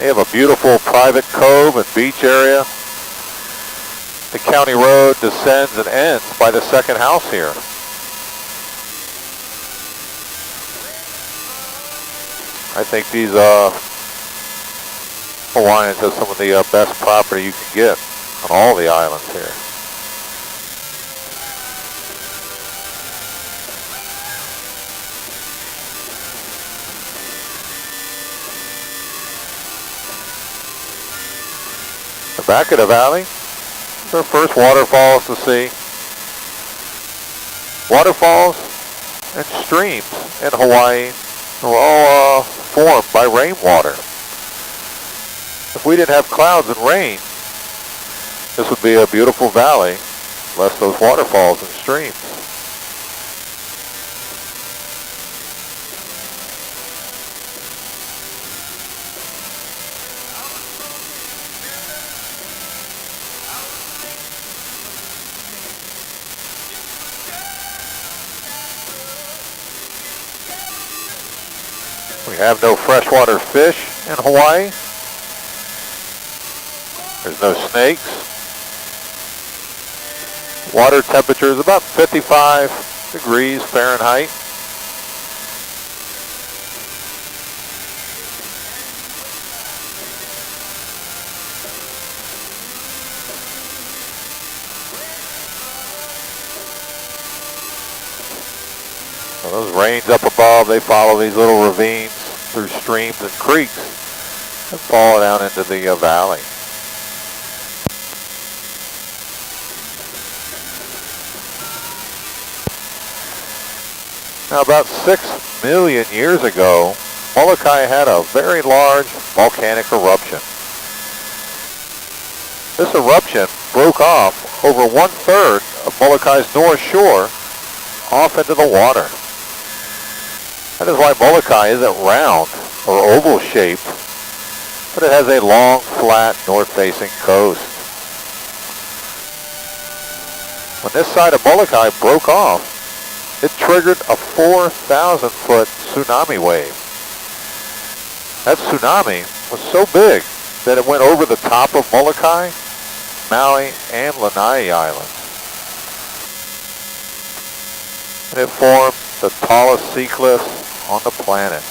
They have a beautiful private cove and beach area. The county road descends and ends by the second house here. I think these Hawaiians have some of the best property you can get on all the islands here. The back of the valley, our first waterfalls to see. Waterfalls and streams in Hawaii are all formed by rainwater. If we didn't have clouds and rain, this would be a beautiful valley, less those waterfalls and streams. We have no freshwater fish in Hawaii. There's no snakes. Water temperature is about 55 degrees Fahrenheit. So those rains up above, they follow these little ravines through streams and creeks and fall down into the valley. Now, about 6 million years ago, Molokai had a very large volcanic eruption. This eruption broke off over 1/3 of Molokai's north shore off into the water. That is why Molokai isn't round or oval shaped, but it has a long, flat, north-facing coast. When this side of Molokai broke off, it triggered a 4,000-foot tsunami wave. That tsunami was so big that it went over the top of Molokai, Maui, and Lanai Islands. And it formed the tallest sea cliffs on the planet.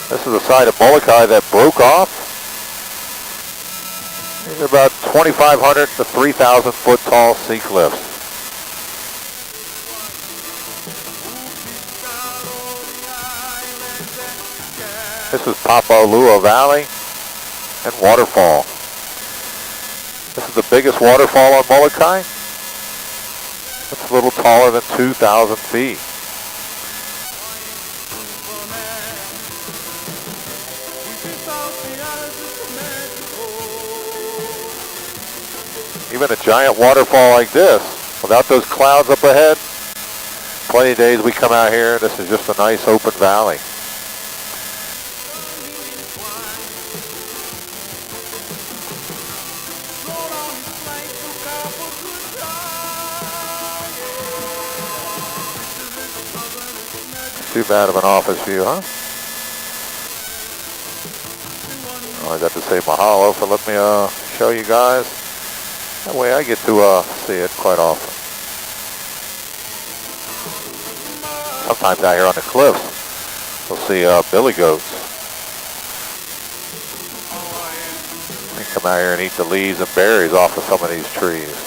This is the side of Molokai that broke off. These are about 2,500 to 3,000 foot tall sea cliffs. This is Papalua Valley and waterfall. This is the biggest waterfall on Molokai. It's a little taller than 2,000 feet. Even a giant waterfall like this, without those clouds up ahead, plenty of days we come out here, this is just a nice open valley. Too bad of an office view, huh? Oh, I got to say mahalo for letting me show you guys. That way I get to see it quite often. Sometimes out here on the cliffs, we'll see billy goats. They come out here and eat the leaves and berries off of some of these trees.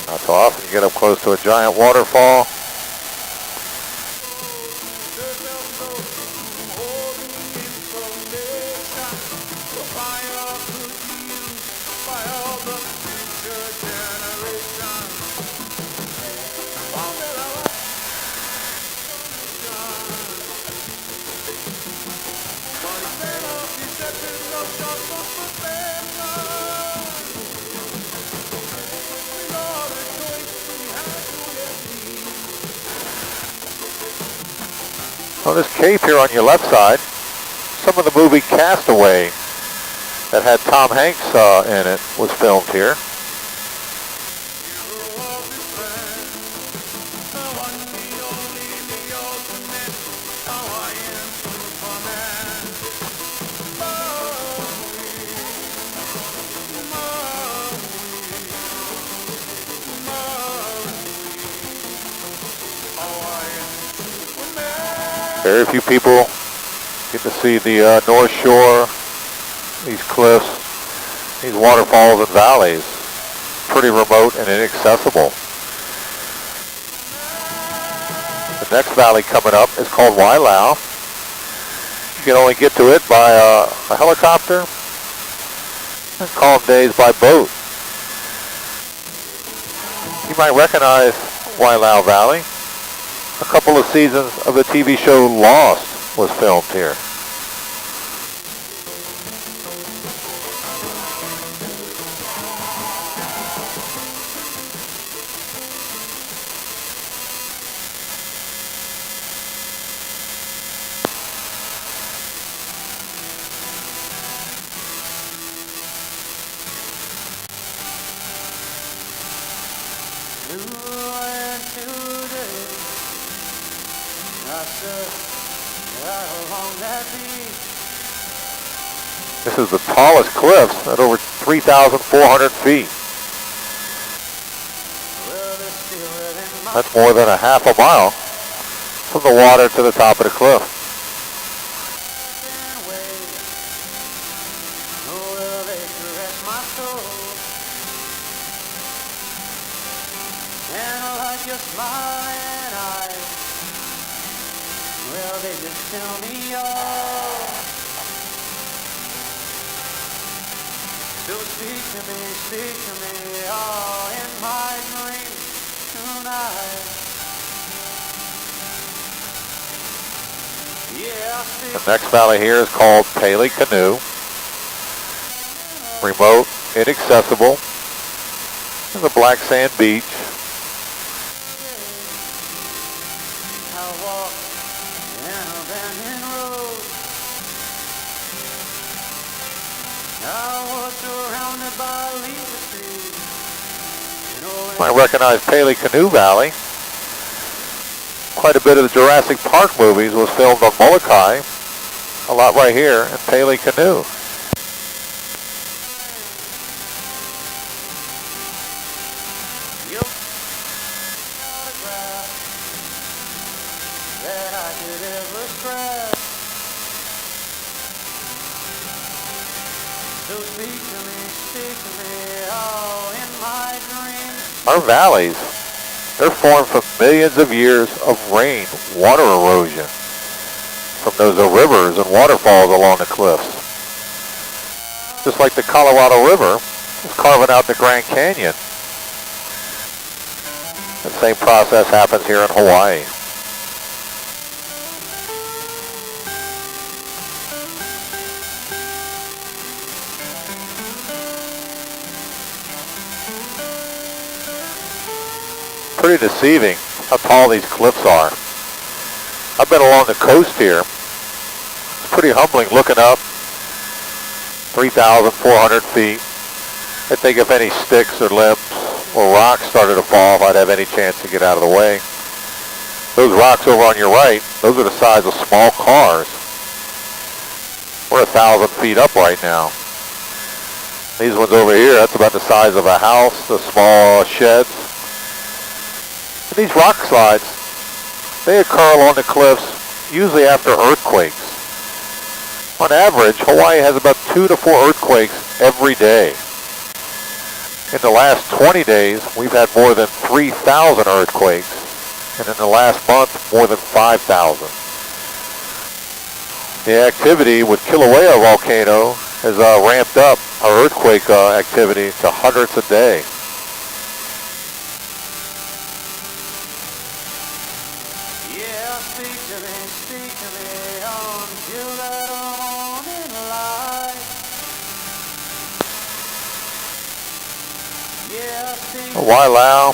Not so often you get up close to a giant waterfall. On this cape here on your left side, some of the movie Castaway that had Tom Hanks in it was filmed here. Very few people get to see the North Shore, these cliffs, these waterfalls and valleys. Pretty remote and inaccessible. The next valley coming up is called Wailau. You can only get to it by a helicopter and calm days by boat. You might recognize Wailau Valley. A couple of seasons of the TV show Lost was filmed here. This is the tallest cliffs at over 3,400 feet. That's more than a half a mile from the water to the top of the cliff. So speak to me, all in my dreams tonight. Yeah, the next valley here is called Paley Canoe. Remote, inaccessible. There's a black sand beach. I walk in a abandoned road. I was surrounded by leafless trees. You might recognize Paley Canoe Valley. Quite a bit of the Jurassic Park movies was filmed on Molokai. A lot right here in Paley Canoe. That I could ever scratch. So speak to me, all in my dreams. Our valleys, they're formed from millions of years of rain, water erosion, from those rivers and waterfalls along the cliffs. Just like the Colorado River is carving out the Grand Canyon. The same process happens here in Hawaii. Pretty deceiving how tall these cliffs are. I've been along the coast here. It's pretty humbling looking up. 3,400 feet. I think if any sticks or limbs or rocks started to fall, if I'd have any chance to get out of the way. Those rocks over on your right, those are the size of small cars. We're 1,000 feet up right now. These ones over here, that's about the size of a house, the small sheds. And these rock slides, they occur along the cliffs usually after earthquakes. On average, Hawaii has about 2 to 4 earthquakes every day. In the last 20 days, we've had more than 3,000 earthquakes, and in the last month, more than 5,000. The activity with Kilauea volcano has ramped up our earthquake activity to hundreds a day. Yeah, speak to me, until that morning light. Yeah, speak Wailau,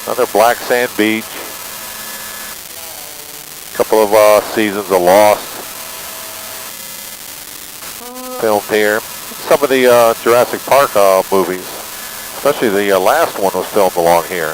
another black sand beach. couple of seasons of Lost filmed here. Some of the Jurassic Park movies, especially the last one, was filmed along here.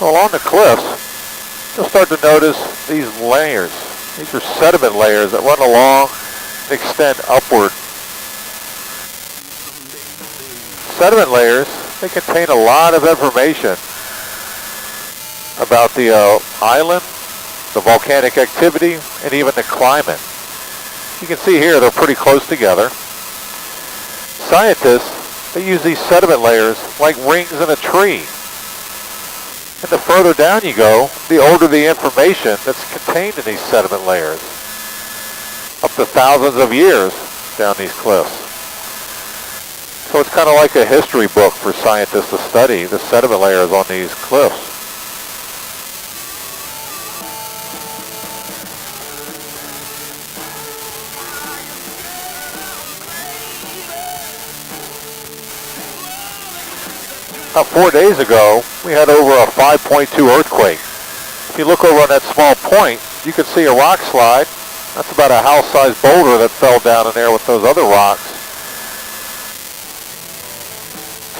So along the cliffs, you'll start to notice these layers. These are sediment layers that run along and extend upward. Sediment layers, they contain a lot of information about the island, the volcanic activity, and even the climate. You can see here they're pretty close together. Scientists, they use these sediment layers like rings in a tree. And the further down you go, the older the information that's contained in these sediment layers. Up to thousands of years down these cliffs. So it's kind of like a history book for scientists to study the sediment layers on these cliffs. About 4 days ago, we had over a 5.2 earthquake. If you look over on that small point, you can see a rock slide. That's about a house-sized boulder that fell down in there with those other rocks.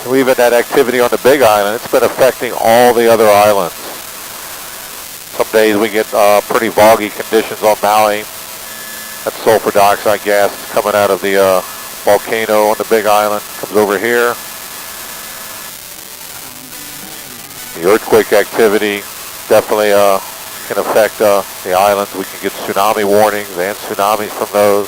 So even that activity on the Big Island, it's been affecting all the other islands. Some days we get pretty foggy conditions on Maui. That sulfur dioxide gas is coming out of the volcano on the Big Island, comes over here. The earthquake activity definitely can affect the islands. We can get tsunami warnings and tsunamis from those.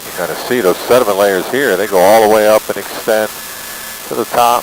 You kind of see those sediment layers here. They go all the way up and extend to the top.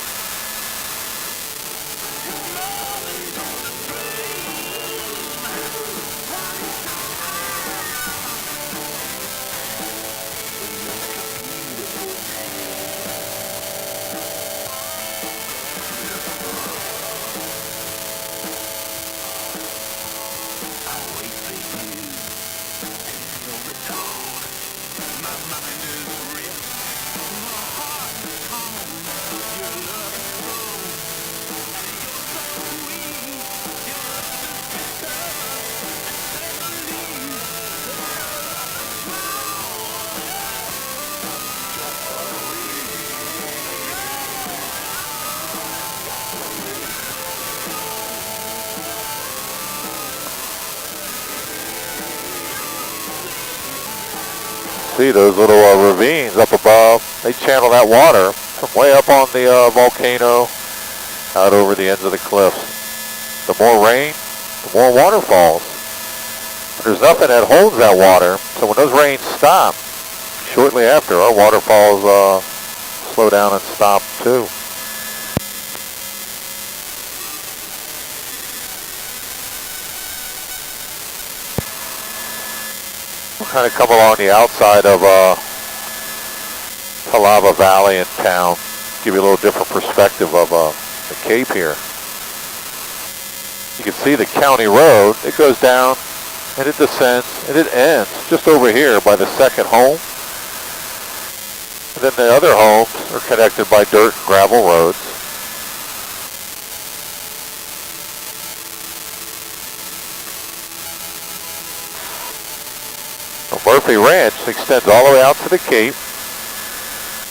See those little ravines up above? They channel that water from way up on the volcano out over the ends of the cliffs. The more rain, the more water falls. There's nothing that holds that water, so when those rains stop, shortly after, our waterfalls slow down and stop too. We'll kind of come along the outside of Talava Valley in town, give you a little different perspective of the Cape here. You can see the county road. It goes down and it descends and it ends just over here by the second home. And then the other homes are connected by dirt and gravel roads. Murphy Ranch extends all the way out to the Cape.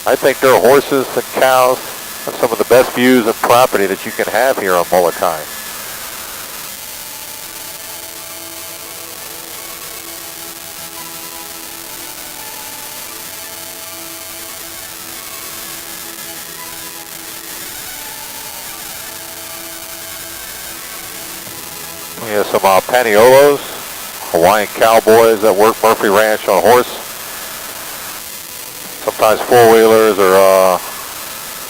I think their horses and cows have some of the best views and property that you can have here on Molokai. We have some Paniolos, Hawaiian cowboys that work Murphy Ranch on horse. sometimes four-wheelers or